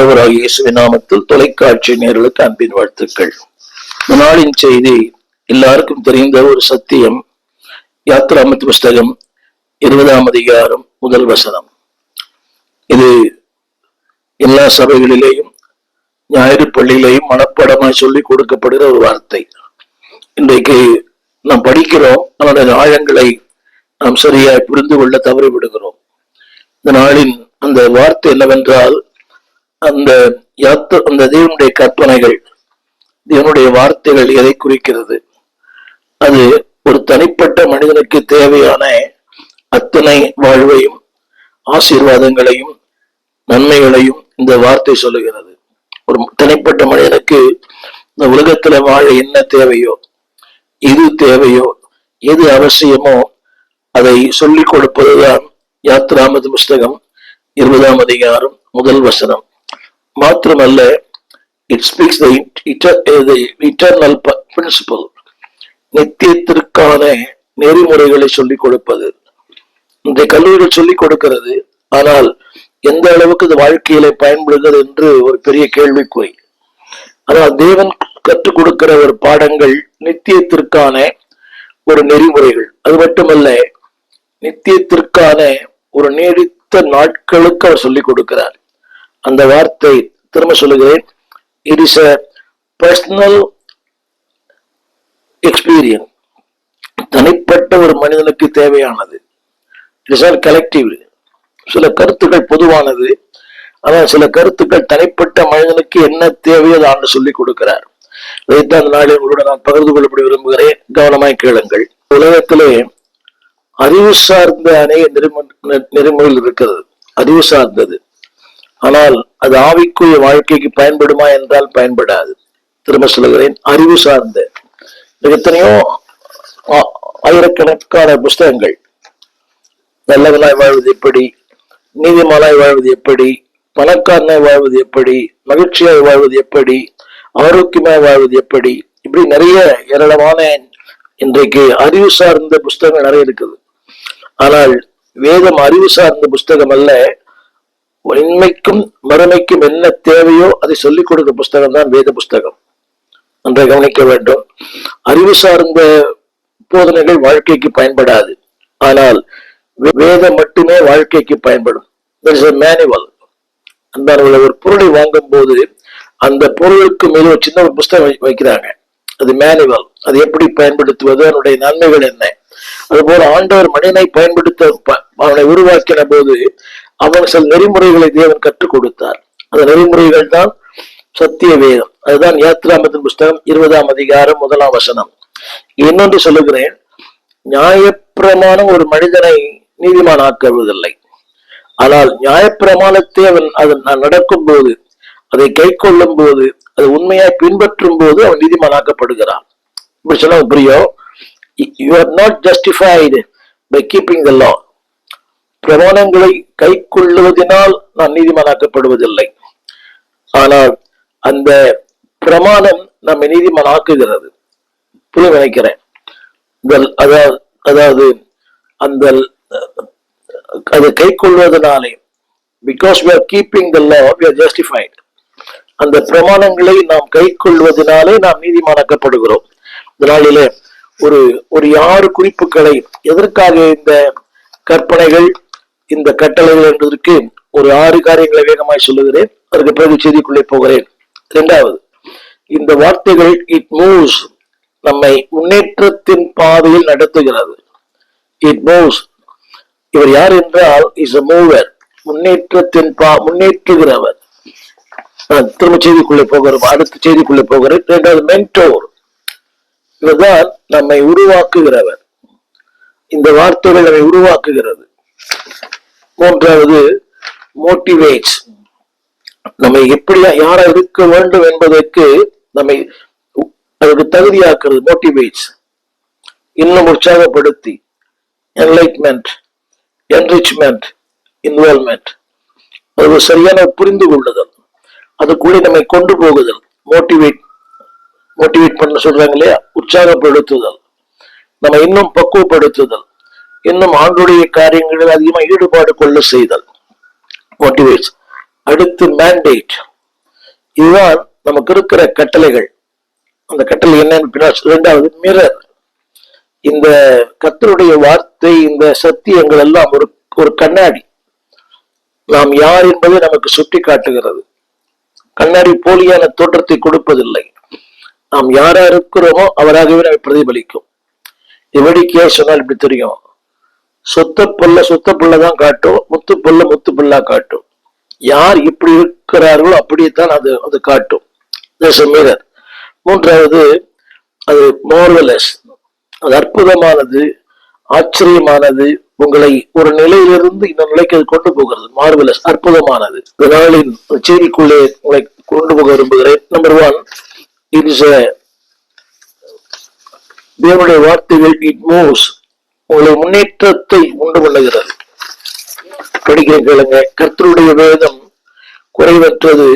ஆண்டவராகிய இயேசுவின் நாமத்தில் தொலைக்காட்சி நேயர்களுக்கு அன்பின் வாழ்த்துக்கள். இந்த நாளின் செய்தி எல்லாருக்கும் தெரிந்த ஒரு சத்தியம். யாத்திராமத்து புஸ்தகம் 20ஆம் அதிகாரம் 1 வசனம். இது எல்லா சபைகளிலேயும் ஞாயிறு பள்ளியிலேயும் மனப்பாடமாய் சொல்லி கொடுக்கப்படுகிற ஒரு வார்த்தை. இன்றைக்கு நாம் படிக்கிறோம், அதனுடைய ஆழங்களை நாம் சரியாய் புரிந்து கொள்ள தவறி விடுகிறோம். இந்த நாளின் அந்த வார்த்தை என்னவென்றால், அந்த தேவனுடைய கற்பனைகள், தேவனுடைய வார்த்தைகள் எதை குறிக்கிறது? அது ஒரு தனிப்பட்ட மனிதனுக்கு தேவையான அத்தனை வாழ்வையும் ஆசீர்வாதங்களையும் நன்மைகளையும் இந்த வார்த்தை சொல்லுகிறது. ஒரு தனிப்பட்ட மனிதனுக்கு இந்த உலகத்துல வாழ என்ன தேவையோ, எது தேவையோ, எது அவசியமோ அதை சொல்லிக் கொடுப்பதுதான் யாத்திராமத்து புஸ்தகம் 20ஆம் அதிகாரம் 1 வசனம். மாத்திரமல்ல, it speaks the eternal principle, நித்தியத்திற்கான நெறிமுறைகளை சொல்லிக் கொடுப்பது. இந்த கல்லூரிகள் சொல்லிக் கொடுக்கிறது, ஆனால் எந்த அளவுக்கு இது வாழ்க்கையில பயன்படுகிறது என்று ஒரு பெரிய கேள்விக்குறி. ஆனால் தேவன் கற்றுக் கொடுக்கிற ஒரு பாடங்கள் நித்தியத்திற்கான ஒரு நெறிமுறைகள். அது மட்டுமல்ல, நித்தியத்திற்கான ஒரு நீடித்த நாட்களுக்கு அவர் சொல்லிக் கொடுக்கிறார். அந்த வார்த்தை திரும்ப சொல்லுகிறேன், it is a personal experience. தனிப்பட்ட ஒரு மனிதனுக்கு தேவையானது. It is all collective. சில கருத்துக்கள் பொதுவானது, ஆனால் சில கருத்துக்கள் தனிப்பட்ட மனிதனுக்கு என்ன தேவையோ அதை ஆண்டு சொல்லிக் கொடுக்கிறார். இதைத்தான் அந்த நாளில் உங்களோட நான் பகிர்ந்து கொள்ளப்பட விரும்புகிறேன். கவனமாய் கேளுங்கள். உலகத்திலே அறிவு சார்ந்த அநேக நெறிமுறைகள் இருக்கிறது, அறிவு சார்ந்தது. ஆனால் அது ஆவிக்குரிய வாழ்க்கைக்கு பயன்படுமா என்றால் பயன்படாது. திரும்ப சொல்லுகிறேன், அறிவு சார்ந்த எத்தனையோ ஆயிரக்கணக்கான புஸ்தகங்கள். நல்லவனாய் வாழ்வது எப்படி, நீதிமானாய் வாழ்வது எப்படி, பணக்காரனாய் வாழ்வது எப்படி, மகிழ்ச்சியாய் வாழ்வது எப்படி, ஆரோக்கியமாய் வாழ்வது எப்படி, இப்படி நிறைய ஏராளமான இன்றைக்கு அறிவு சார்ந்த புஸ்தகங்கள் நிறைய இருக்குது. ஆனால் வேதம் அறிவு சார்ந்த புஸ்தகம் அல்ல. உண்மைக்கும் மறுமைக்கும் என்ன தேவையோ அதை சொல்லிக் கொடுக்கிற புஸ்தகம் தான் வேத புஸ்தகம். நன்றாக கவனிக்க வேண்டும். அறிவு சார்ந்த போதனைகள் வாழ்க்கைக்கு பயன்படாது, ஆனால் வேதம் மட்டுமே வாழ்க்கைக்கு பயன்படும். மேனுவல். அந்த ஒரு பொருளை வாங்கும் போது அந்த பொருளுக்கு மீது ஒரு சின்ன ஒரு புஸ்தகம் வைக்கிறாங்க, அது மேனுவல். அது எப்படி பயன்படுத்துவது, அதனுடைய நன்மைகள் என்ன. அதுபோல ஆண்டவர் மனிதனை பயன்படுத்த அவனை உருவாக்கின போது அவன் சில நெறிமுறைகளை தேவன் கற்றுக் கொடுத்தார். அந்த நெறிமுறைகள் தான் சத்திய வேதம். அதுதான் யாத்திராமத்தின் புஸ்தகம் 20ஆம் அதிகாரம் 1 வசனம். இன்னொன்று சொல்லுகிறேன், நியாயப்பிரமாணம் ஒரு மனிதனை நீதிமான் ஆக்குவதில்லை. ஆனால் நியாயப்பிரமாணத்தை அவன் நடக்கும் போது, அதை கை கொள்ளும் போது, அதை உண்மையாய் பின்பற்றும் போது அவன் நீதிமான் ஆக்கப்படுகிறான். இப்படி சொன்னா புரியும். You are not justified by keeping the law. பிரமாணங்களை கை கொள்ளுவதனால் நான் நீதிமானாக்கப்படுவதில்லை. ஆனால் அந்த பிரமாணம் நம்மை நீதிமானாக்குகிறது. புரிய நினைக்கிறேன். அதாவது அந்த அதை கை கொள்வதனாலே, because we are keeping the law, we are justified. அந்த பிரமாணங்களை நாம் கை கொள்வதனாலே நாம் நீதிமானாக்கப்படுகிறோம். இதனாலே ஒரு 6 குறிப்புகளை, எதற்காக இந்த கற்பனைகள், இந்த கட்டளைகள் என்பதற்கு ஒரு 6 காரியங்களை வேகமாய் சொல்லுகிறேன். அதற்கு பிறகு செய்திக்குள்ளே போகிறேன். 2வது, இந்த வார்த்தைகள் இட் மூவ்ஸ், நம்மை முன்னேற்றத்தின் பாதையில் நடத்துகிறது. It moves. இவர் யார் என்றால் இஸ் a மூவர், முன்னேற்றுகிறவர். திரும்ப செய்திக்குள்ளே போகிறோம். அடுத்த செய்திக்குள்ளே போகிறேன். 2வது, மென்டோர். இவர்தான் நம்மை உருவாக்குகிறவர். இந்த வார்த்தைகள் நம்மை உருவாக்குகிறது. 3வது, மோட்டிவேட்ஸ். நம்மை எப்படியா யாரா இருக்க வேண்டும் என்பதற்கு நம்மை அதுக்கு தகுதியாக்குறது. மோட்டிவேட்ஸ், இன்னும் உற்சாகப்படுத்தி, என்லைட்மெண்ட், என்ரிச்மெண்ட், இன்வால்வ்மெண்ட். அது ஒரு சரியான புரிந்து கொள்ளுதல், அதுக்குள்ளே நம்மை கொண்டு போகுதல். மோட்டிவேட் பண்ண சொல்றாங்க இல்லையா, உற்சாகப்படுத்துதல், நம்ம இன்னும் பக்குவப்படுத்துதல், இன்னும் ஆண்டுடைய காரியங்களில் அதிகமாக ஈடுபாடு கொள்ள செய்தல். மோட்டிவேட்ஸ். அடுத்து மேண்டேட், இதுதான் நமக்கு இருக்கிற கட்டளைகள். அந்த கட்டளை என்னன்னு இரண்டாவது மிரர். இந்த கர்த்தருடைய வார்த்தை, இந்த சத்தியங்கள் எல்லாம் ஒரு கண்ணாடி. நாம் யார் என்பதை நமக்கு சுட்டி காட்டுகிறது. கண்ணாடி போலியான தோற்றத்தை கொடுப்பதில்லை. நாம் யாரா இருக்கிறோமோ அவராகவே நம்மை பிரதிபலிக்கும். எவடிக்கே சொன்னால் இப்படி தெரியும், சொத்த புல்லதான் காட்டும், முத்து புல்லா காட்டும். யார் இப்படி இருக்கிறார்களோ அப்படியேத்தான் அது காட்டும். மிரர். மூன்றாவது, அது மார்வலஸ். அது அற்புதமானது, ஆச்சரியமானது. உங்களை ஒரு நிலையிலிருந்து இன்னொரு நிலைக்கு அது கொண்டு போகிறது. மார்வலஸ், அற்புதமானது. நாளின் செய்திக்குள்ளே உங்களை கொண்டு போக விரும்புகிறேன். நம்பர் 1, it is a தேவனுடைய வார்த்தைகள், இட் மூவ்ஸ், உங்களை முன்னேற்றத்தை உண்டு பண்ணுகிறது. படிக்க கேளுங்க. கர்த்தருடைய வேதம் குறைவற்றது,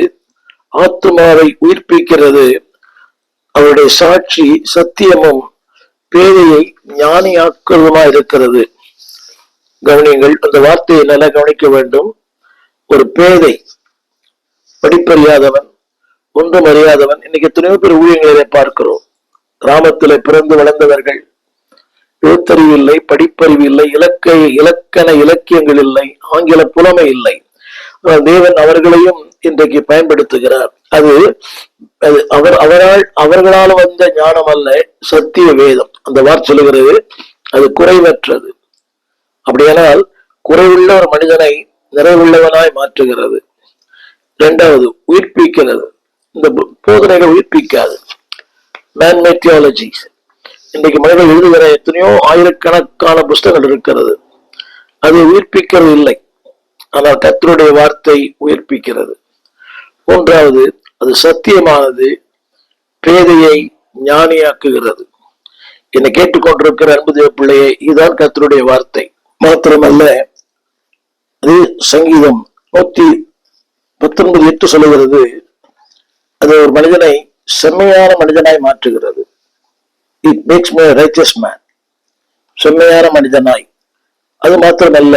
ஆத்மாவை உயிர்ப்பிக்கிறது. அவருடைய சாட்சி சத்தியமும் பேதையை ஞானியாக்குவதுமா இருக்கிறது. கவனியங்கள், அந்த வார்த்தையை நல்லா கவனிக்க வேண்டும். ஒரு பேதை, படிப்பறியாதவன், ஒன்றும் அறியாதவன். இன்னைக்கு எத்தனையோ பேர் ஊழியர்களை பார்க்கிறோம். கிராமத்துல பிறந்து வளர்ந்தவர்கள், எழுத்தறிவு இல்லை, படிப்பறிவு இல்லை, இலக்கண இலக்கியங்கள் இல்லை, ஆங்கில புலமை இல்லை. தேவன் அவர்களையும் இன்றைக்கு பயன்படுத்துகிறார். அது அவர்களால் வந்த ஞானம் அல்ல, சத்திய வேதம். அந்த வார்த்தை சொல்லுகிறது அது குறைவற்றது. அப்படியானால் குறைவுள்ள ஒரு மனிதனை நிறைவுள்ளவனாய் மாற்றுகிறது. இரண்டாவது, உயிர்ப்பிக்கிறது. இந்த போதனைகள் உயிர்ப்பிக்காது. Man-made theology. இன்றைக்கு மனிதர்கள் எழுதுகிற எத்தனையோ ஆயிரக்கணக்கான புஸ்தகங்கள் இருக்கிறது. அது உயிர்ப்பிக்கிறது இல்லை. ஆனால் கர்த்தருடைய வார்த்தை உயிர்ப்பிக்கிறது. மூன்றாவது, அது சத்தியமானது, பேதையை ஞானியாக்குகிறது. என்னை கேட்டுக்கொண்டிருக்கிற அன்பு தேவ பிள்ளையே, இதுதான் கர்த்தருடைய வார்த்தை. மாத்திரமல்ல, அது சங்கீதம் 119:8 சொல்லுகிறது, அது ஒரு மனிதனை செம்மையான மனிதனாய் மாற்றுகிறது. It makes me a righteous man. செம்மையான மனிதனாய். அது மாத்திரமல்ல,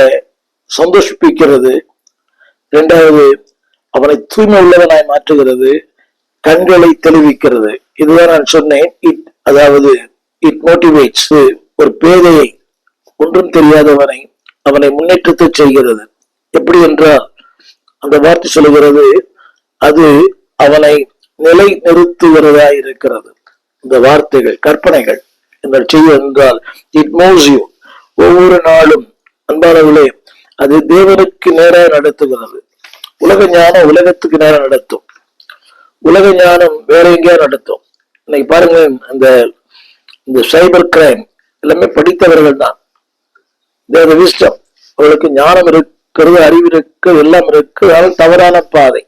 சந்தோஷிப்பிக்கிறது. இரண்டாவது, அவனை தூய்மை உள்ளவனாய் மாற்றுகிறது, கண்களை தெளிவிக்கிறது. இதுதான் நான் சொன்னேன். அதாவது இட் மோட்டிவேட்ஸ். ஒரு பேதையை, ஒன்றும் தெரியாதவனை, அவனை முன்னேற்றத்தை செய்கிறது. எப்படி என்றால், அந்த வார்த்தை சொல்லுகிறது, அது அவனை நிலை நிறுத்துகிறதா இருக்கிறது. இந்த வார்த்தைகள், கற்பனைகள் என்ன செய்ய என்றால், இட் மூவ்ஸ் யூ. ஒவ்வொரு நாளும் அன்பானவர்களே, அது தேவனுக்கு நேராக நடத்துகிறது. உலக ஞானம் உலகத்துக்கு நேரம் நடத்தும். உலக ஞானம் வேற எங்கேயா நடத்தும். இன்னைக்கு பாருங்க, இந்த சைபர் கிரைம் எல்லாமே படித்தவர்கள் தான். விஸ்டம், அவர்களுக்கு ஞானம் இருக்கிறது, அறிவு இருக்கு, எல்லாம் இருக்கு. ஆனால் தவறான பாதை.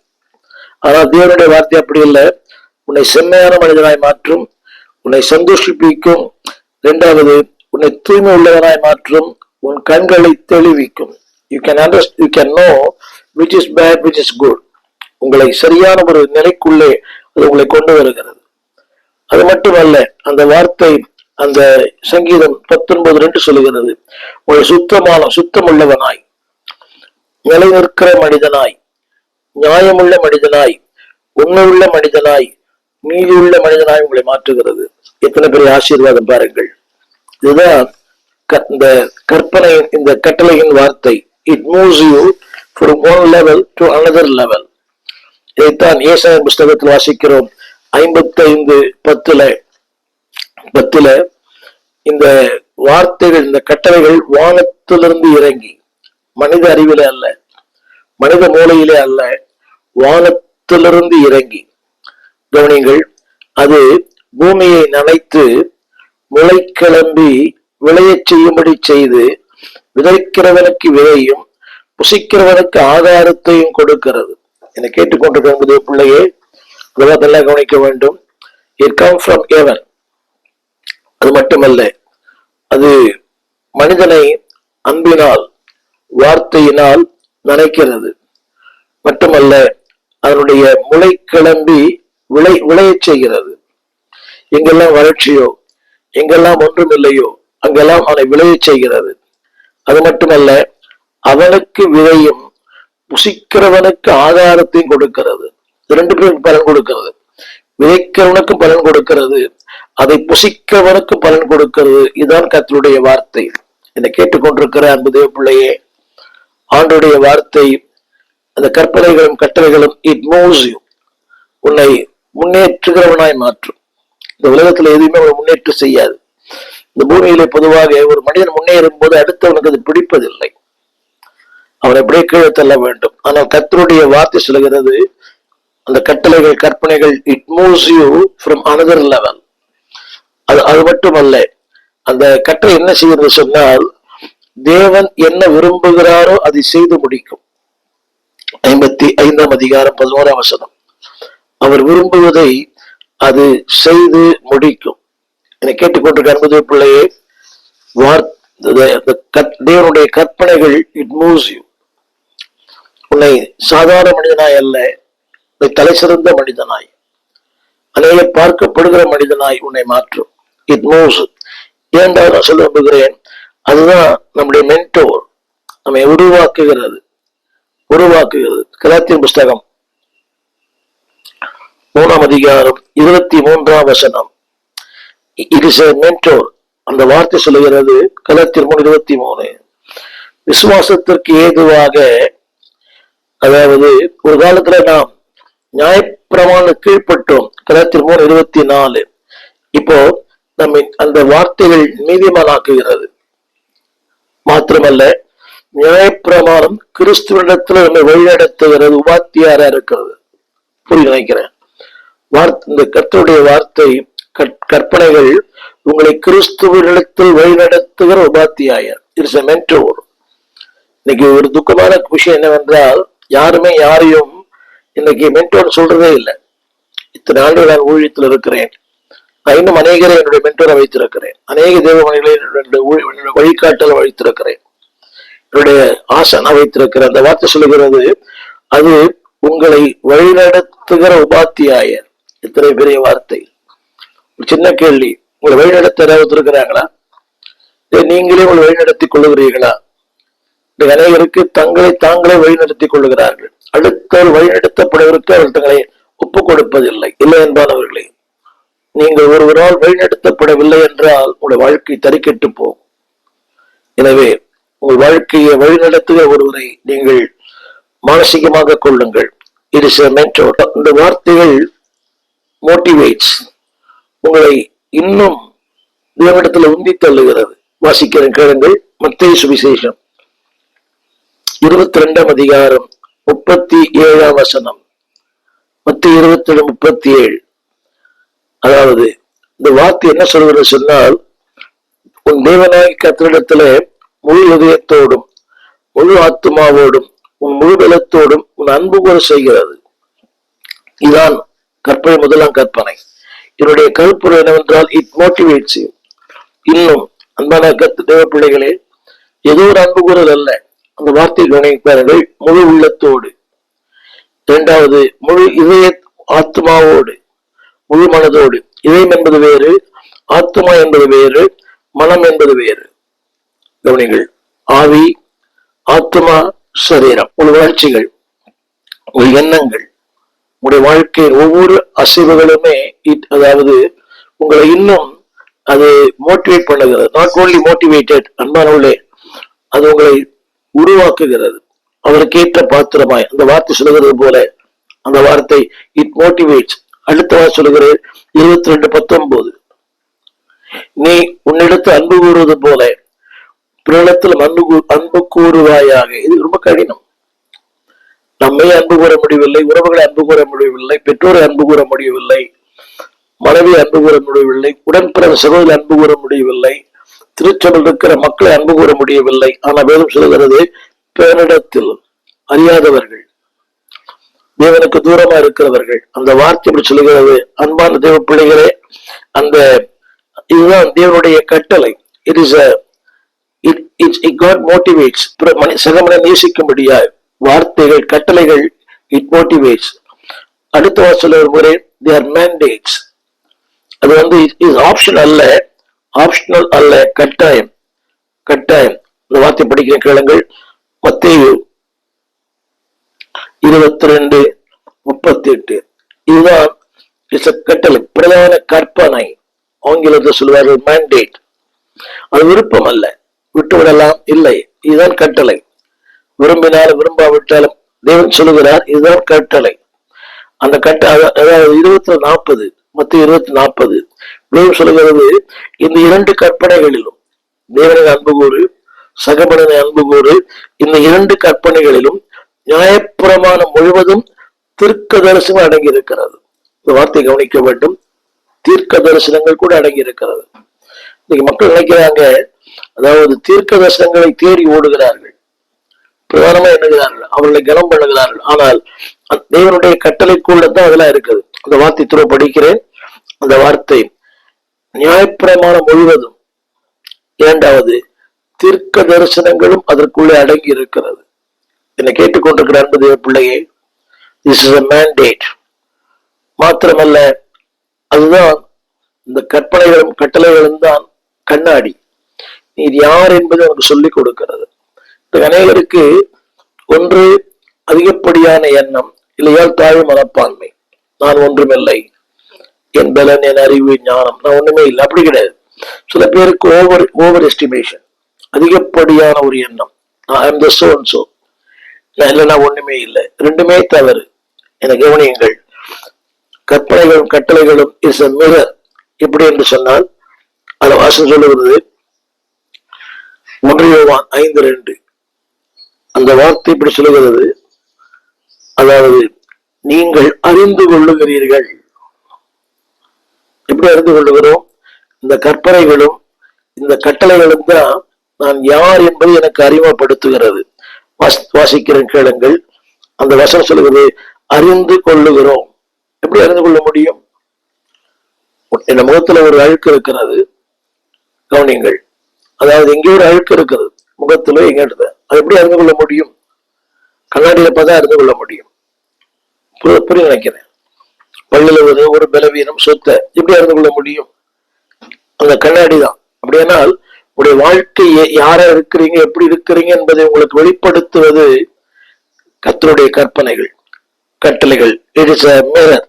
ஆனால் தேவனுடைய வார்த்தை அப்படி இல்லை. உன்னை செம்மையான மனிதனாய் மாற்றும், உன்னை சந்தோஷிப்பிக்கும். இரண்டாவது, உன்னை தூய்மை உள்ளவனாய் மாற்றும், உன் கண்களை தெளிவிக்கும். You can know which is bad, which is good. உங்களை சரியான ஒரு நிலைக்குள்ளே அது உங்களை கொண்டு வருகிறது. அது மட்டுமல்ல, அந்த வார்த்தை, அந்த சங்கீதம் 19:2 சொல்லுகிறது, உங்களை சுத்தமுள்ளவனாய், நிலை நிற்கிற மனிதனாய், நியாயமுள்ள மனிதனாய், உண்மையுள்ள மனிதனாய், நீதியுள்ள மனிதனாய் உங்களை மாற்றுகிறது. எத்தனை பெரிய ஆசீர்வாதம் பாருங்கள். இதுதான் இந்த கற்பனை, இந்த கட்டளையின் வார்த்தை. It moves you from one level to another level. இதைத்தான் ஏசாயா புஸ்தகத்தில் வாசிக்கிறோம். 55:10 இந்த வார்த்தைகள், இந்த கட்டளைகள் வானத்திலிருந்து இறங்கி, மனித அறிவிலே அல்ல, மனித மூளையிலே அல்ல, வானத்திலிருந்து இறங்கி, கவனிங்கள், அது பூமியை நனைத்து முளை கிளம்பி விளையச் செய்யும்படி செய்து, விதைக்கிறவனுக்கு விதையும் புசிக்கிறவனுக்கு ஆதாரத்தையும் கொடுக்கிறது. என்னை கேட்டுக்கொண்டிருக்கிற பிள்ளையே, அதெல்லாம் கவனிக்க வேண்டும். It comes from heaven. அது மட்டுமல்ல, அது மனிதனை அன்பினால், வார்த்தையினால் நனைக்கிறது. மட்டுமல்ல, அதனுடைய முளை கிளம்பி விளையச் செய்கிறது. எங்கெல்லாம் வறட்சியோ, எங்கெல்லாம் ஒன்றும் இல்லையோ, அங்கெல்லாம் அவனை விளையச் செய்கிறது. அது மட்டுமல்ல, அவனுக்கு விதையும் புசிக்கிறவனுக்கு ஆதாரத்தையும் கொடுக்கிறது. ரெண்டு பேருக்கு பலன் கொடுக்கிறது. விதைக்கிறவனுக்கும் பலன் கொடுக்கிறது, அதை புசிக்கிறவனுக்கும் பலன் கொடுக்கிறது. இதுதான் கர்த்தருடைய வார்த்தை. என்னை கேட்டுக்கொண்டிருக்கிற அன்பு தேவ பிள்ளையே, ஆண்டவருடைய வார்த்தை, அந்த கற்பனைகளும் கட்டளைகளும் இட் மூவ்ஸ் யூ, உன்னை முன்னேற்றுகிறவனாய் மாற்றும். இந்த உலகத்துல எதுவுமே அவனை முன்னேற்ற செய்யாது. இந்த பூமியிலே பொதுவாக ஒரு மனிதன் முன்னேறும் போது அடுத்தவனுக்கு அது பிடிப்பதில்லை, அவனை அப்படியே கீழே தள்ள வேண்டும். ஆனால் கர்த்தருடைய வார்த்தை சொல்கிறது, அந்த கட்டளைகள் கற்பனைகள் it moves you from another level. அது மட்டுமல்ல, அந்த கட்டளை என்ன செய்கிறது சொன்னால், தேவன் என்ன விரும்புகிறாரோ அதை செய்து முடிக்கும். 55ஆம் அதிகாரம் 11ஆம் வசனம். அவர் விரும்புவதை அது செய்து முடிக்கும். என்னை கேட்டுக்கொண்டிருக்க அன்பு பிள்ளையே, தேவனுடைய கற்பனைகள் இட் மூவ்ஸ் யூ. உன்னை சாதாரண மனிதனாய் அல்ல, தலை சிறந்த மனிதனாய், அநேக பார்க்கப்படுகிற மனிதனாய் உன்னை மாற்றும். It moves. இரண்டாவது நான் சொல்ல விரும்புகிறேன், அதுதான் நம்முடைய மென்டோர், நம்மை உருவாக்குகிறது. கலாத்தியர் புஸ்தகம் 3ஆம் அதிகாரம் 23ஆம் வசனம். It is a mentor. அந்த வார்த்தை சொல்லுகிறது, கலாத்தியர் 3:23, விசுவாசத்திற்கு ஏதுவாக, அதாவது ஒரு காலத்துல நாம் நியாயப்பிரமாண கீழ்பட்டோம், கலாத்தியர் 3:24. இப்போ நம்ம அந்த வார்த்தைகள் நீதிமானாக்குகிறது. மாத்திரமல்ல, நியாயப்பிரமாணம் கிறிஸ்துவனிடத்துல நம்மை வழிநடத்துகிறது, உபாத்தியாரா இருக்கிறது. புரிய நினைக்கிறேன். இந்த கர்த்தருடைய வார்த்தை கற்பனைகள் உங்களை கிறிஸ்துவனிடத்தில் வழிநடத்துகிற உபாத்தியாயர். It's a mentor. இன்னைக்கு ஒரு துக்கமான விஷயம் என்னவென்றால், யாருமே யாரையும் இன்னைக்கு மென்டோர் சொல்றதே இல்லை. இத்தனை ஆண்டுகள் நான் ஊழியத்தில் இருக்கிறேன், நான் இன்னும் அநேகரை என்னுடைய மென்டோரை வைத்திருக்கிறேன், அநேக தேவமணிகளை என்னுடைய வழிகாட்டலை வைத்திருக்கிறேன், என்னுடைய ஆசனை வைத்திருக்கிறேன். அந்த வார்த்தை சொல்லுகிறது, அது உங்களை வழிநடத்துகிற உபாத்தியாயர். இத்தனை பெரிய வார்த்தை. சின்ன கேள்வி, உங்களை வழிநடத்த யாராவது இருக்கிறாங்களா? நீங்களே உங்களை வழிநடத்திக் கொள்ளுகிறீர்களா? அநேகருக்கு தங்களை தாங்களே வழிநடத்திக் கொள்ளுகிறார்கள். அடுத்தவர் வழிநடத்தப்படுவதற்கு அவர்கள் தங்களை ஒப்புக் கொடுப்பதில்லை. இல்லை என்பானவர்களே, நீங்கள் ஒருவரால் வழிநடத்தப்படவில்லை என்றால் உங்களுடைய வாழ்க்கை தறிக்கெட்டு போகும். எனவே உங்கள் வாழ்க்கையை வழிநடத்துகிற ஒருவரை நீங்கள் மானசீகமாக கொள்ளுங்கள். It is a mentor. இந்த வார்த்தைகள் மோட்டிவேட்ஸ், உங்களை இன்னும் தேவனிடத்துல உந்தி தள்ளுகிறது. வாசிக்கிற கேளுங்கள். மத்தேயு சுவிசேஷம் 22ஆம் அதிகாரம் 37ஆம் வசனம். மத்தேயு 22:37. அதாவது இந்த வார்த்தை என்ன சொல்கிறது சொன்னால், உன் தேவனாகிய கர்த்தரிடத்துல முழு இதயத்தோடும் முழு ஆத்மாவோடும் உன் முழு பலத்தோடும் உன் அன்பு கூற செய்கிறது. இதுதான் கற்பனை, முதலாம் கற்பனை. என்னுடைய கருப்பொருள் என்னவென்றால், இட் மோட்டிவேட்ஸ் யூ. இன்னும் அன்பான தேவ பிள்ளைகளே, ஏதோ ஒரு அன்பு கூறல் அல்ல. அந்த வார்த்தை கவனிப்பார்கள், முழு உள்ளத்தோடு. இரண்டாவது, முழு இதய ஆத்மாவோடு, முழு மனதோடு. இதயம் என்பது வேறு, ஆத்மா என்பது வேறு, மனம் என்பது வேறு. கவனிங்கள். ஆவி, ஆத்மா, சரீரம், உங்கள் உணர்ச்சிகள், உங்கள் எண்ணங்கள், உங்களுடைய வாழ்க்கையின் ஒவ்வொரு அசைவுகளுமே அதாவது உங்களை இன்னும் அது மோட்டிவேட் பண்ணுகிறது. நாட் ஓன்லி மோட்டிவேட்டட், அன்பானவர்களே, அது உங்களை உருவாக்குகிறது. அவருக்கேற்ற பாத்திரமாய். அந்த வார்த்தை சொல்லுகிறது போல, அந்த வார்த்தை இட் மோட்டிவேட்ஸ். அடுத்த வார்த்தை சொல்லுகிறது 22:19, நீ உன்னிடத்து அன்பு கூறுவது போல பிறனிடத்தில் அன்பு கூறுவாயாக. இது ரொம்ப கடினம். நம்மை அன்பு கூற முடியவில்லை, உறவுகளை அன்பு கூற முடியவில்லை, பெற்றோரை அன்பு கூற முடியவில்லை, மனைவியை அன்பு கூற முடியவில்லை, உடன்பிறந்த சகோதரி அன்பு கூற முடியவில்லை, திருச்சபையில் இருக்கிற மக்களை அன்பு கூற முடியவில்லை. ஆனால் வேதம் சொல்கிறது, பிறனிடத்தில் அறியாதவர்கள், தேவனுக்கு தூரமா இருக்கிறவர்கள். அந்த வார்த்தை எப்படி சொல்லுகிறது? அன்பான தேவ பிள்ளைகளே, அந்த இதுதான் தேவனுடைய கட்டளை. It is it God motivates. சகமனை நேசிக்கும்படியாய் வார்த்தைகள், கட்டளைகள், இட் மோட்டிவேட்ஸ். அடுத்த வாசல் முறை they are mandates. அது இஸ் ஆப்ஷன் அல்ல, ஆப்ஷனல் அல்ல, கட்டாயம். கட்டாயம். இந்த வார்த்தை படிக்கிற கேளுங்கள். மத்தேயு 22 38. இதுதான் கட்டளை, பிரதான கற்பனை. ஆங்கிலத்தில் சொல்வார்கள் மேண்டேட். அது விருப்பம் அல்ல, விட்டுவிடலாம் இல்லை, இதுதான் கட்டளை. விரும்பினாலும் விரும்பாவிட்டாலும் தேவன் சொல்லுகிறார், இதுதான் கட்டளை. அந்த அதாவது 20:40, மத்திய 20:40 சொல்லுகிறது, இந்த 2 கற்பனைகளிலும் தேவனை அன்பு கூறு, சகமனனை அன்பு கூறு, இந்த 2 கற்பனைகளிலும் நியாயப்பிரமாணம் முழுவதும் தீர்க்க தரிசனம் அடங்கி இருக்கிறது. இந்த வார்த்தை கவனிக்க வேண்டும். தீர்க்க தரிசனங்கள் கூட அடங்கி இருக்கிறது. இன்னைக்கு மக்கள் நினைக்கிறாங்க, அதாவது தீர்க்க தரிசனங்களை தேடி ஓடுகிறார்கள், பிரதானமா எண்ணுகிறார்கள், அவர்களை கனம் பண்ணுகிறார்கள். ஆனால் தேவனுடைய கட்டளைக்குள்ளதான் அதெல்லாம் இருக்குது. அந்த வார்த்தை துறை படிக்கிறேன். அந்த வார்த்தை நியாயப்பிரமாணம் முழுவதும், இரண்டாவது தீர்க்க தரிசனங்களும் அதற்குள்ளே அடங்கி இருக்கிறது. என்னை கேட்டுக்கொண்டிருக்கிற அன்பு தேவ பிள்ளையே, திஸ் இஸ் a mandate. மாத்திரமல்ல, அதுதான் இந்த கற்பனைகளும் கட்டளைகளும் தான் கண்ணாடி. நீ யார் என்பதை உனக்கு சொல்லிக் கொடுக்கிறது. அநேகருக்கு ஒன்று அதிகப்படியான எண்ணம், இல்லையால் தாழ்வு மனப்பான்மை. நான் ஒன்றுமில்லை, என் பலன், என் அறிவு, ஞானம், நான் ஒண்ணுமே இல்லை. அப்படி கிடையாது. சில பேருக்கு ஓவர் எஸ்டிமேஷன், அதிகப்படியான ஒரு எண்ணம், இல்லைன்னா ஒண்ணுமே இல்லை. ரெண்டுமே தவறு. என கவனியுங்கள். கற்பனைகளும் கட்டளைகளும் இஸ் a mirror. எப்படி என்று சொன்னால், அந்த வாசம் சொல்லுகிறது 1 யோவான் 5:2. அந்த வார்த்தை இப்படி சொல்லுகிறது, அதாவது நீங்கள் அறிந்து கொள்ளுகிறீர்கள். எப்படி அறிந்து கொள்ளுகிறோம்? இந்த கற்பனைகளும் இந்த கட்டளைகளும் தான் நான் யார் என்பதை எனக்கு அறிமுகப்படுத்துகிறது. வாசிக்கிறேன், கேளுங்கள். அந்த வசனம் சொல்லுகிறது, அறிந்து கொள்ளுகிறோம். எப்படி அறிந்து கொள்ள முடியும்? என் முகத்துல ஒரு அழுக்கு இருக்கிறது, கவனிங்கள். அதாவது எங்கேயோ ஒரு அழுக்கு இருக்கிறது முகத்துல, எங்க அது எப்படி அறிந்து கொள்ள முடியும்? கண்ணாடியில பார்த்தா அறிந்து கொள்ள முடியும். புரிய நினைக்கிறேன். பல்லுல ஒரு பலவீனம், சொத்த எப்படி அறிந்து கொள்ள முடியும்? அந்த கண்ணாடி தான். அப்படியானால் உங்களுடைய வாழ்க்கையை யாரா இருக்கிறீங்க, எப்படி இருக்கிறீங்க என்பதை உங்களுக்கு வெளிப்படுத்துவது கர்த்தருடைய கற்பனைகள், கட்டளைகள். It is a mirror.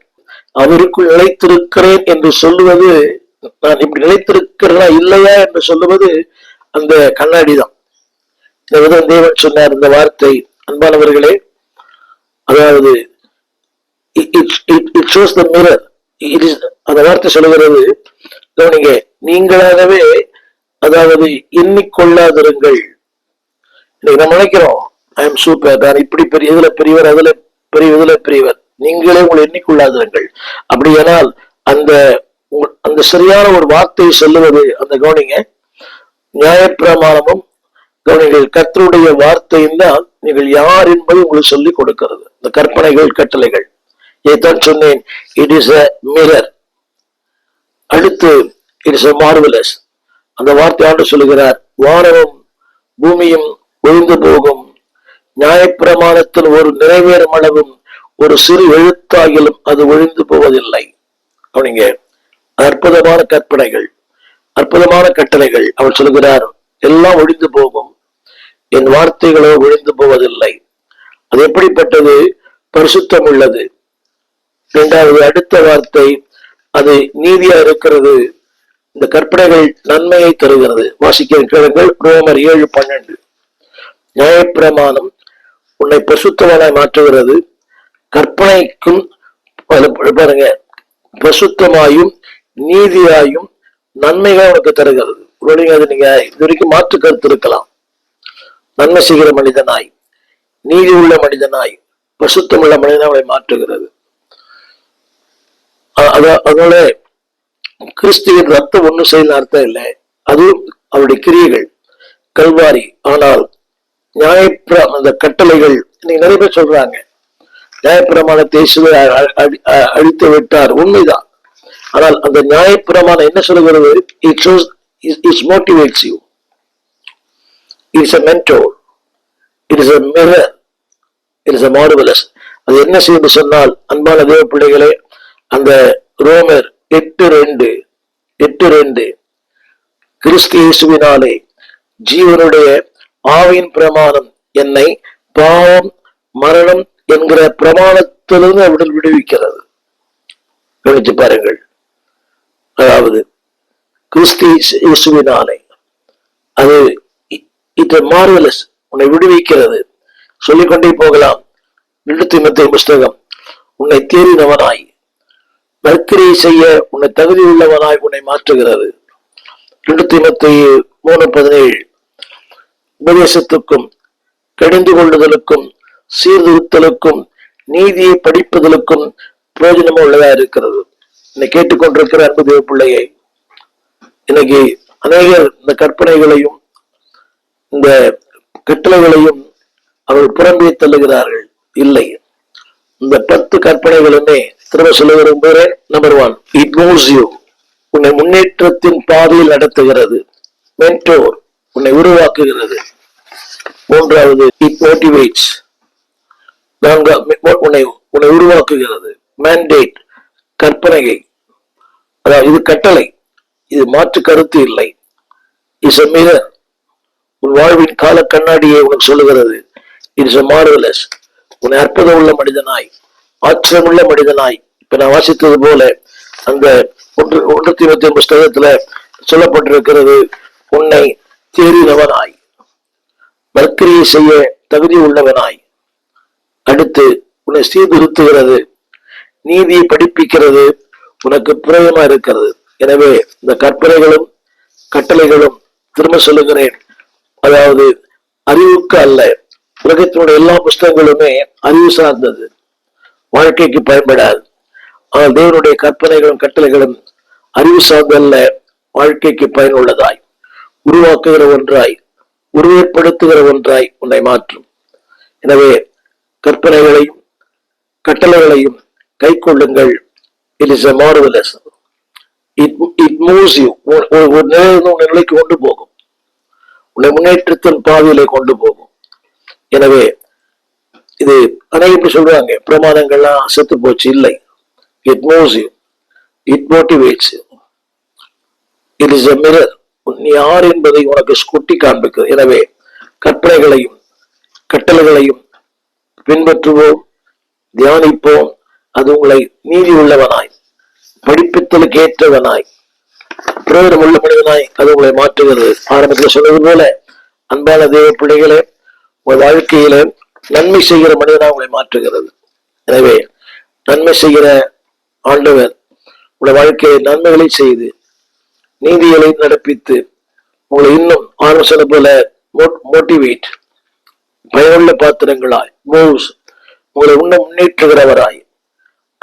அவருக்குள் நிலைத்திருக்கிறேன் என்று சொல்லுவது, நான் இப்படி நிலைத்திருக்கிறேனா இல்லையா என்று சொல்லுவது அந்த கண்ணாடி தான். தேவன் சொன்னார் இந்த வார்த்தை, அன்பானவர்களே, அதாவது it shows the mirror. அந்த வார்த்தை சொல்லுகிறது, நீங்க நீங்களாகவே அதாவது எண்ணிக்கொள்ளாதிருங்கள். இன்னைக்கு நம்ம நினைக்கிறோம், ஐ எம் சூப்பர், நான் இப்படி பெரிய இதுல பெரியவர், அதுல பெரிய இதுல பெரியவர். நீங்களே உங்களை எண்ணிக்கொள்ளாதிருங்கள். அப்படியானால் அந்த சரியான ஒரு வார்த்தையை சொல்லுவது, அந்த கவனிங்க, நியாயப்பிரமாணமும் கவனிங்கள் கர்த்தருடைய வார்த்தையும் தான் நீங்கள் யார் என்பதை உங்களுக்கு சொல்லிக் கொடுக்கிறது. இந்த கற்பனைகள் கட்டளைகள், இதைத்தான் சொன்னேன். It is a mirror. அடுத்து இட் இஸ் a marvelous. அந்த வார்த்தை ஆண்டு சொல்லுகிறார், வானமும் பூமியும் ஒழிந்து போகும், நியாயப்பிரமாணத்தில் ஒரு நிறைவேறும் அளவும் ஒரு சிறு எழுத்தாகிலும் அது ஒழிந்து போவதில்லை. அவனிங்க அற்புதமான கற்பனைகள், அற்புதமான கட்டளைகள். அவர் சொல்லுகிறார், எல்லாம் ஒழிந்து போகும், என் வார்த்தைகளோ ஒழிந்து போவதில்லை. அது எப்படிப்பட்டது? பரிசுத்தம் உள்ளது. இரண்டாவது அடுத்த வார்த்தை, அது நீதியா இருக்கிறது. இந்த கற்பனைகள் நன்மையை தருகிறது. வாசிக்கிற கேளுங்கள், ரோமர் 7:12. நியாயப்பிரமாணம் உன்னை பரிசுத்தமானாய் மாற்றுகிறது, கற்பனைக்கும் பாருங்க, பரிசுத்தமாயும் நீதியாயும் நன்மைகள் உனக்கு தருகிறது. அது நீங்க இது வரைக்கும் மாற்று கருத்து இருக்கலாம். நன்மை செய்கிற மனிதனாய், நீதி உள்ள மனிதனாய், பரிசுத்தம் உள்ள மனிதனாய் அவளை மாற்றுகிறது. அதனால கிறிஸ்துவின் ரத்தம் ஒண்ணும் செய்யல அர்த்தம் இல்லை, அதுவும் அவருடைய கிரியைகள் கல்வாரி. ஆனால் அந்த கட்டளைகள் இன்னைக்கு நிறைய பேர் சொல்றாங்க, நியாயப்பிரமாணத்தை இயேசுவை அழித்து விட்டார். உண்மைதான். ஆனால் அந்த நியாயப்பிரமாணம் என்ன சொல்லுகிறது? it motivates you. It is a mentor. It is a mirror. It is a marvelous. அது என்ன செய்யும் சொன்னால், அன்பான தேவ பிள்ளைகளே, அந்த ரோமர் 8:2 கிறிஸ்து இயேசுவினாலே ஜீவனுடைய ஆவியின் பிரமாணம் என்னை பாவம் மரணம் என்கிற பிரமாணத்திலிருந்து பாவத்திலிருந்து அவர்கள் விடுவிக்கிறது. கவனிச்சு பாருங்கள். அதாவது கிறிஸ்து இயேசுவினாலே அது இட் மார்வெலஸ், உன்னை விடுவிக்கிறது. சொல்லிக்கொண்டே போகலாம். 2 தீமோத்தேயு புஸ்தகம், உன்னை தேறினவனாய் நற்கிரியை செய்ய உன்னை தகுதி உள்ளவனாய் உன்னை மாற்றுகிறது. 2 தீமோத்தேயு 3:17 உபதேசத்துக்கும் கடிந்து கொள்ளுதலுக்கும் சீர்திருத்தலுக்கும் நீதியை படிப்பதற்கும் பிரயோஜனமும் உள்ளதா இருக்கிறது. என்னை கேட்டுக்கொண்டிருக்கிற அன்பு தேவ பிள்ளையை, இன்னைக்கு அநேகர் இந்த கற்பனைகளையும் இந்த கட்டளைகளையும் அவர்கள் புறம்பே தள்ளுகிறார்கள். இல்லை, இந்த 10 கற்பனைகளுமே திரும்ப சொல்ல விரும்புகிறேன். நம்பர் 1, இட் மூவ்ஸ் யூ, உன்னை முன்னேற்றத்தின் பாதையில் நடத்துகிறது. மென்டோர், உன்னை உருவாக்குகிறது. 3வது, இட் மோட்டிவேட்ஸ், உன்னை உருவாக்குகிறது. மேண்டேட், கற்பனையை, அதாவது இது கட்டளை, இது மாற்று கருத்து இல்லை. இட்ஸ் எ மிரர், உன் வாழ்வின் கால கண்ணாடியை உனக்கு சொல்லுகிறது. இட்ஸ் எ மார்வெலஸ், உன்னை அற்புதம் உள்ள மனிதனாய், ஆச்சரியமுள்ள மனிதனாய். இப்ப நான் வாசித்தது போல அந்த 1 தீமோத்தேயு புஸ்தகத்துல சொல்லப்பட்டிருக்கிறது, உன்னை தேறினவனாய், நற்கிரியை செய்ய தகுதி உள்ளவனாய். அடுத்து உன்னை சீர்திருத்துகிறது, நீதியை படிப்பிக்கிறது, உனக்கு பிரயோஜனமா இருக்கிறது. எனவே இந்த கற்பனைகளும் கட்டளைகளும் திரும்ப சொல்லுகிறேன், அதாவது அறிவுக்கு அல்ல. உலகத்தினுடைய எல்லா புஸ்தகங்களுமே அறிவு சார்ந்தது, வாழ்க்கைக்கு பயன்படாது. ஆனால் தேவனுடைய கற்பனைகளும் கட்டளைகளும் அறிவு சார்ந்தல்ல, வாழ்க்கைக்கு பயனுள்ளதாய், உருவாக்குகிற ஒன்றாய், உருவப்படுத்துகிற ஒன்றாய் உன்னை மாற்றும். எனவே கற்பனைகளையும் கட்டளைகளையும் கை கொள்ளுங்கள். It is a marvellous, it moves you. ஒரு நிலைக்கு கொண்டு போகும், உன்னை முன்னேற்றத்தின் பாதையிலே கொண்டு போகும். எனவே இது அனைவரும் சொல்றாங்க, பிரமாதங்கள்லாம் செத்து போச்சு. இல்லை, it moves you, it motivates you, it is a mirror, நீ யார் என்பதை உனக்கு சுட்டி காண்பிக்கிறது. எனவே கற்பனைகளையும் கட்டளைகளையும் பின்பற்றுவோம், தியானிப்போம். அது உங்களை நீதி உள்ளவனாய், படிப்பித்தலுக்கு ஏற்றவனாய், பிரயோஜனம் உள்ள மனிதனாய் அது உங்களை மாற்றுகிறது. ஆரம்பத்தில் சொன்னது போல, அன்பான தேவ பிள்ளைகளே, உங்கள் வாழ்க்கையில நன்மை செய்கிற மனிதனாக உங்களை மாற்றுகிறது. எனவே நன்மை செய்கிற ஆண்டவர் உங்களுடைய வாழ்க்கையை நன்மைகளை செய்து நீதிகளை நடப்பித்து உங்களை இன்னும் ஆலோசனை போல மோட்டிவேட், பயனுள்ள பாத்திரங்களாய், மூவ்ஸ், உங்களை இன்னும் முன்னேற்றுகிறவராய்,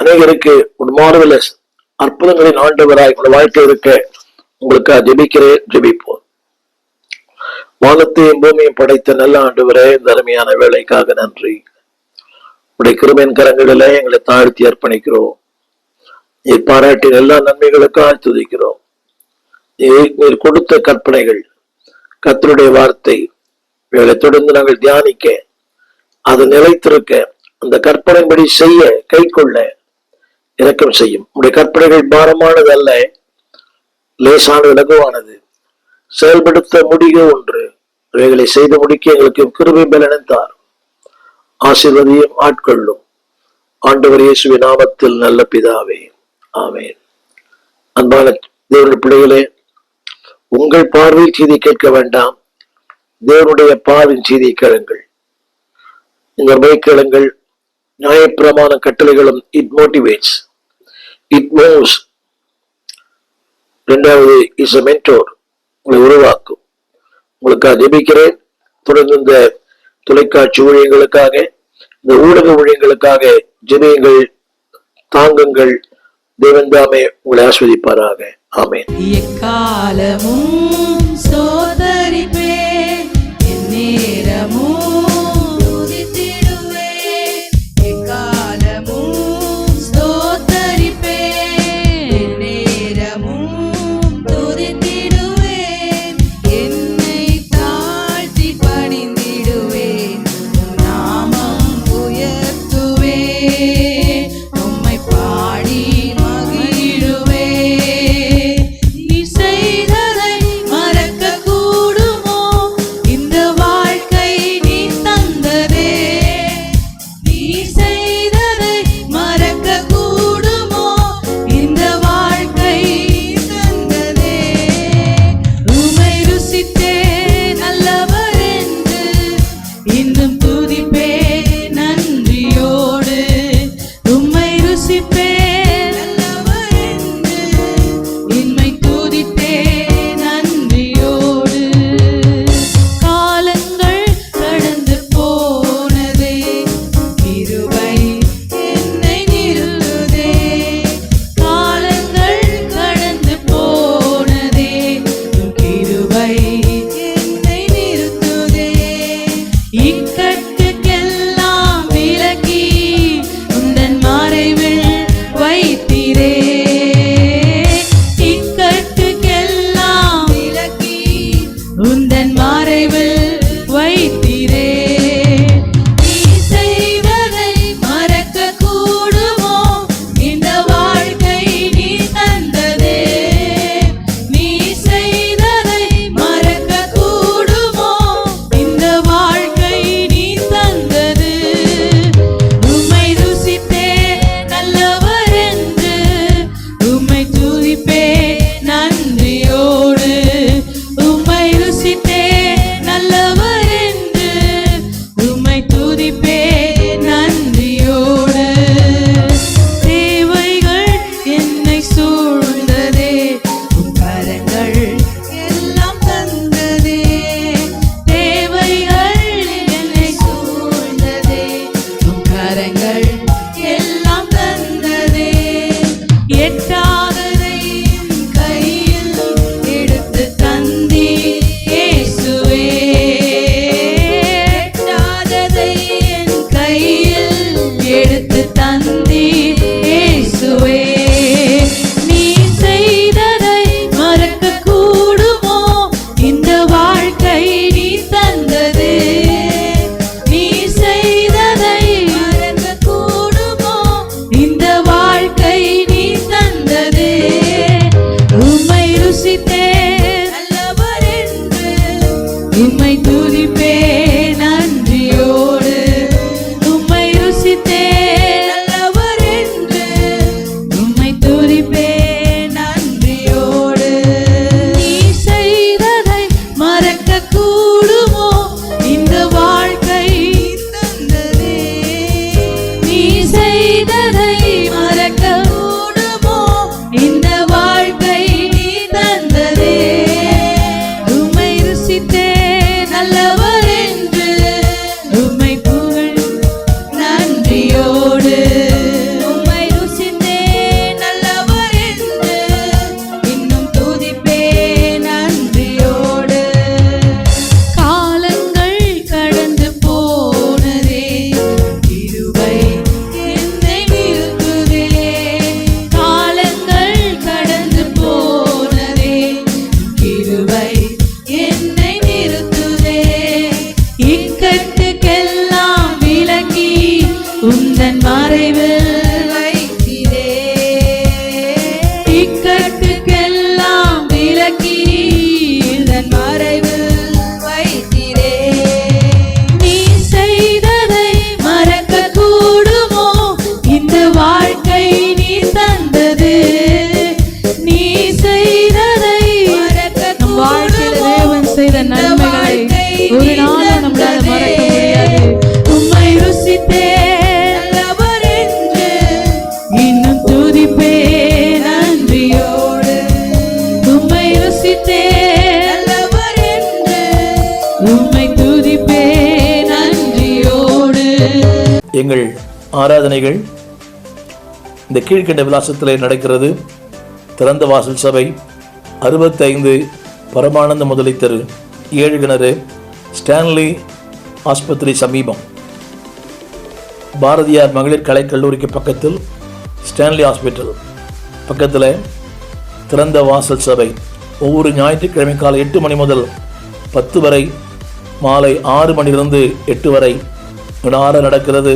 அநேகருக்கு ஒரு மார்வெலஸ், அற்புதங்களின் ஆண்டவராய் உங்களை வாழ்க்கை இருக்க உங்களுக்கு ஜெபிக்கிறேன். ஜெபிப்போம். வானத்தையும் பூமியும் படைத்த நல்ல ஆண்டவரே, இந்த அருமையான வேலைக்காக நன்றி. உடைய கிருபையின் கரங்களிலே எங்களை தாழ்த்தி அர்ப்பணிக்கிறோம். நீர் பாராட்டின எல்லா நன்மைகளுக்காக துதிக்கிறோம். நீர் கொடுத்த கற்பனைகள், கர்த்தருடைய வார்த்தை, இவைகளை தொடர்ந்து நாங்கள் தியானிக்க, அது நிலைத்திருக்க, அந்த கற்பனைப்படி செய்ய, கை கொள்ள இரக்கம் செய்யும். உடைய கற்பனைகள் பாரமானது அல்ல, லேசான இலகுவானது, செயல்படுத்த முடிய ஒன்று. இவைகளை செய்து முடிக்க எங்களுக்கு கிருபை பலனைத்தார். ஆசீர்வதியும் ஆட்கொள்ளும். ஆண்டவர் இயேசுவின் நாமத்தில் நல்ல பிதாவே, ஆமென். அன்பான தேவனுடைய பிள்ளைகளே, உங்கள் பார்வையில் செய்தி கேட்க வேண்டாம், தேவனுடைய பார்வையின் செய்தியை கேளுங்கள். இந்த கேளுங்கள். நியாயப்பிரமாண கட்டளைகளும் இட் மோட்டிவேட்ஸ், இட் மூவ்ஸ். 2வது இஸ் எ மென்டோர், உங்களை உருவாக்கும். உங்களுக்காக ஜெபிக்கிறேன். தொடர்ந்து இந்த தொலைக்காட்சி ஊழியங்களுக்காக, இந்த ஊடக ஊழியங்களுக்காக ஜெபியுங்கள், தாங்குங்கள். தேவன் தாமே உங்களை ஆஸ்வதிப்பாராக. ஆமென். எக்காலமும் சோதரிப்பேன், எந்நேரமும் துதித்திடுவேன். எக்காலமும் ஸ்தோத்தரிப்பேன், எந்நேரமும் துதித்திடுவேன். என்னை தாழ்த்தி பணிந்திடுவேன், நாமம் உயர்த்துவேன், உம்மை பாடி மகிழுவேன். நீ செய்ததை மற எங்கள் ஆராதனைகள் இந்த கீழ்கண்ட விலாசத்திலே நடக்கிறது. திறந்த வாசல் சபை, 65 பரமானந்த முதலை தெரு, 7 கிணறு, ஸ்டான்லி ஆஸ்பத்திரி சமீபம். பாரதியார் மகளிர் கலைக்கல்லூரிக்கு பக்கத்தில் ஸ்டான்லி ஹாஸ்பிட்டல் பக்கத்தில் திறந்த வாசல் சபை. ஒவ்வொரு ஞாயிற்றுக்கிழமை காலை 8 மணி முதல் 10 வரை, மாலை 6 மணிலிருந்து 8 வரை விடார நடக்கிறது.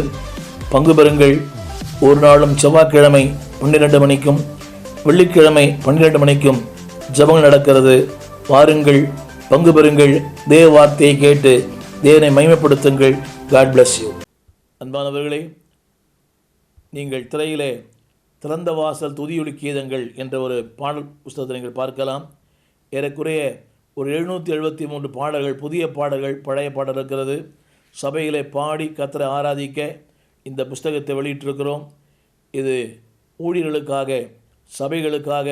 பங்கு பெறுங்கள். ஒரு நாளும் செவ்வாய்க்கிழமை 12 மணிக்கும் வெள்ளிக்கிழமை 12 மணிக்கும் ஜெபங்கள் நடக்கிறது. வாருங்கள், பங்கு பெறுங்கள், தேவ வார்த்தையை கேட்டு தேவனை மகிமைப்படுத்துங்கள். God bless you. அன்பானவர்களே, நீங்கள் திரையிலே திறந்த வாசல் துதியொலி கீதங்கள் என்ற ஒரு பாடல் புஸ்தகத்தை நீங்கள் பார்க்கலாம். ஏறக்குறைய ஒரு 773 பாடல்கள், புதிய பாடல்கள், பழைய பாடல் இருக்கிறது. சபையிலே பாடி கர்த்தரை ஆராதிக்க இந்த புஸ்தகத்தை வெளியிட்டிருக்கிறோம். இது ஊழியர்களுக்காக, சபைகளுக்காக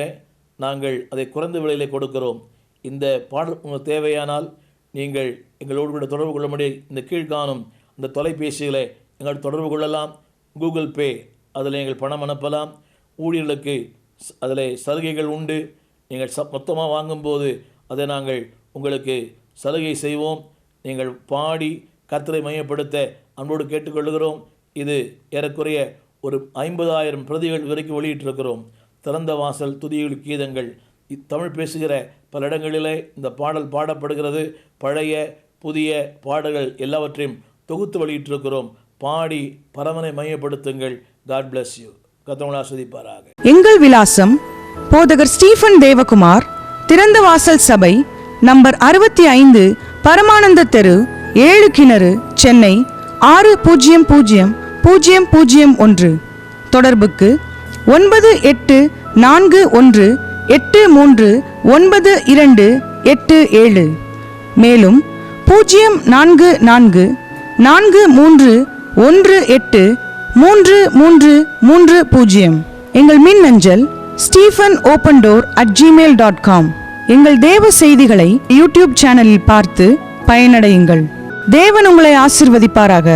நாங்கள் அதை குறைந்த விலையிலே கொடுக்கிறோம். இந்த பாடல் உங்களுக்கு தேவையானால் நீங்கள் எங்களோடு கூட தொடர்பு கொள்ள முடியும். இந்த கீழ்காணும் இந்த தொலைபேசிகளை எங்கள் தொடர்பு கொள்ளலாம். கூகுள் பே, அதில் நீங்கள் பணம் அனுப்பலாம். ஊழியர்களுக்கு அதில் சலுகைகள் உண்டு. நீங்கள் மொத்தமாக வாங்கும்போது அதை நாங்கள் உங்களுக்கு சலுகை செய்வோம். நீங்கள் பாடி கர்த்தரை மையப்படுத்த அன்போடு கேட்டுக்கொள்கிறோம். இது ஏறக்குறைய ஒரு 50,000 பிரதிகள் வரைக்கும் வெளியிட்டிருக்கிறோம். திறந்த வாசல் துதியொலி கீதங்கள். தமிழ் பேசுகிற பல இடங்களிலே இந்த பாடல் பாடப்படுகிறது. பழைய புதிய பாடல்கள் எல்லாவற்றையும் தொகுத்து வெளியிட்டிருக்கிறோம். பாடி பரமனை மையப்படுத்துங்கள். God bless you. கர்த்தர் ஆசீர்வதிப்பாராக. எங்கள் விலாசம் போதகர் ஸ்டீஃபன் தேவகுமார், திறந்த வாசல் சபை, நம்பர் 65 பரமானந்த தெரு, 7 கிணறு, சென்னை 600001. தொடர்புக்கு 9841839287. மேலும் 0444183330. எங்கள் மின்னஞ்சல் stephenopendor@gmail.com. எங்கள் தேவ செய்திகளை யூடியூப் சேனலில் பார்த்து பயனடையுங்கள். தேவன் உங்களை ஆசீர்வதிப்பாராக.